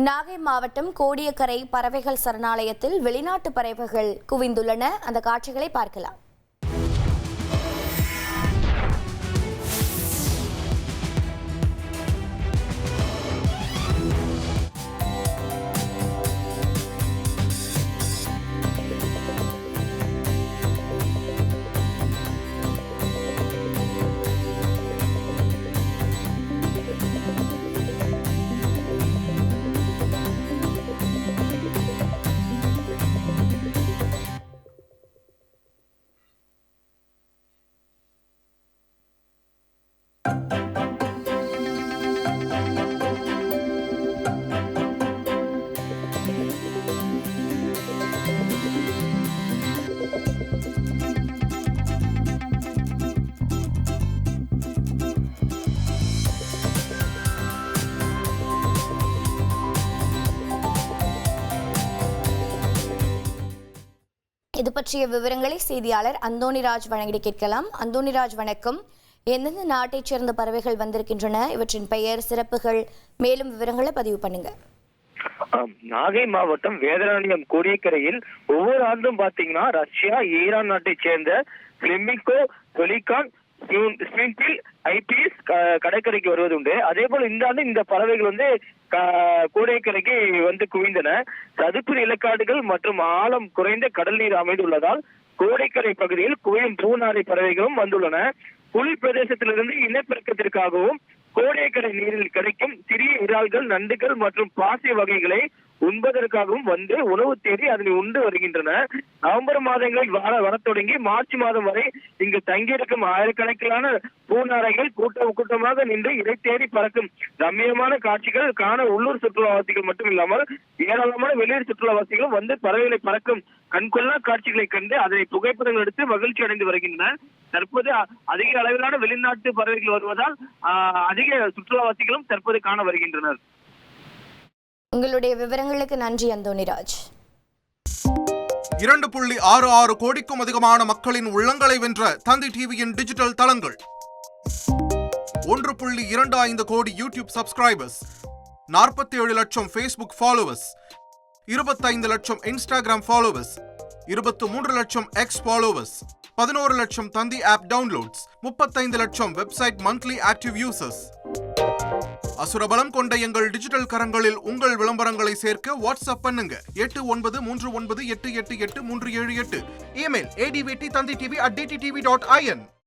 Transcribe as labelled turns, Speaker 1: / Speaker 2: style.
Speaker 1: நாகை மாவட்டம் கோடியக்கரை பறவைகள் சரணாலயத்தில் வெளிநாட்டு பறவைகள் குவிந்துள்ளன. அந்த காட்சிகளை பார்க்கலாம். இது பற்றிய விவரங்களை செய்தியாளர் அந்தோணிராஜ் வழங்கி கேட்கலாம். அந்தோணிராஜ், வணக்கம். எந்தெந்த நாட்டைச் சேர்ந்த பறவைகள் வந்திருக்கின்றன, இவற்றின் பெயர், சிறப்புகள், மேலும் விவரங்களை பதிவு பண்ணுங்க.
Speaker 2: நாகை மாவட்டம் வேதாரண்யம் கோடியக்கரையில் ஒவ்வொரு ஆண்டும் பாத்தீங்கன்னா ரஷ்யா, ஈரான் நாட்டைச் சேர்ந்த பிளெமிங்கோ, பெலிகான், ஐபிஎஸ் கடற்கரைக்கு வருவது உண்டு. அதே போல இந்த ஆண்டு இந்த பறவைகள் கோடியக்கரைக்கு குவிந்தன. சதுப்பு நிலக்காடுகள் மற்றும் ஆழம் குறைந்த கடல் நீர் அமைந்துள்ளதால் கோடியக்கரை பகுதியில் குவியும் பூநாரை பறவைகளும் வந்துள்ளன. புல் பிரதேசத்திலிருந்து இனப்பெருக்கத்திற்காகவும் கோடியக்கரை நீரில் கிடைக்கும் சிறிய இறால்கள், நண்டுகள் மற்றும் பாசி வகைகளை உண்பதற்காகவும் உணவு தேடி அதனை உண்டு வருகின்றன. நவம்பர் மாதங்களில் வரத் தொடங்கி மார்ச் மாதம் வரை இங்கு தங்கியிருக்கும் ஆயிரக்கணக்கிலான பூநாரைகள் கூட்டமாக நின்று இதை தேடி பறக்கும் ரம்மியமான காட்சிகள் காண உள்ளூர் சுற்றுலாவாசிகள் மட்டும் இல்லாமல் ஏராளமான வெளியூர் சுற்றுலாவாசிகளும் பறவைகளை பறக்கும் கண்கொள்ளா காட்சிகளை கண்டு அதனை புகைப்படங்கள் எடுத்து மகிழ்ச்சி அடைந்து வருகின்றன. தற்போது அதிக அளவிலான வெளிநாட்டு பறவைகள் வருவதால் அதிக சுற்றுலாவாசிகளும் தற்போது காண வருகின்றனர்.
Speaker 1: உங்களுடைய விவரங்களுக்கு நன்றி அந்தோணிராஜ்.
Speaker 3: 2.66 கோடிக்கும் அதிகமான மக்களின் உள்ளங்களை வென்ற தந்தி டிவியின் டிஜிட்டல் தளங்கள், 1.25 கோடி யூடியூப் சப்ஸ்கிரைபர்ஸ், 47 லட்சம் Facebook ஃபாலோவர்ஸ், 25 லட்சம் இன்ஸ்டாகிராம் ஃபாலோவர்ஸ், 23 லட்சம் எக்ஸ் ஃபாலோவர்ஸ், 11 லட்சம் தந்தி ஆப் டவுன்லோட்ஸ், 35 லட்சம் வெப்சைட் மந்த்லி ஆக்டிவ் யூசர்ஸ். அசுரபலம் கொண்ட எங்கள் டிஜிட்டல் கரங்களில் உங்கள் விளம்பரங்களை சேர்க்க வாட்ஸ்அப் பண்ணுங்க 8939888378. Email advt@dttv.in.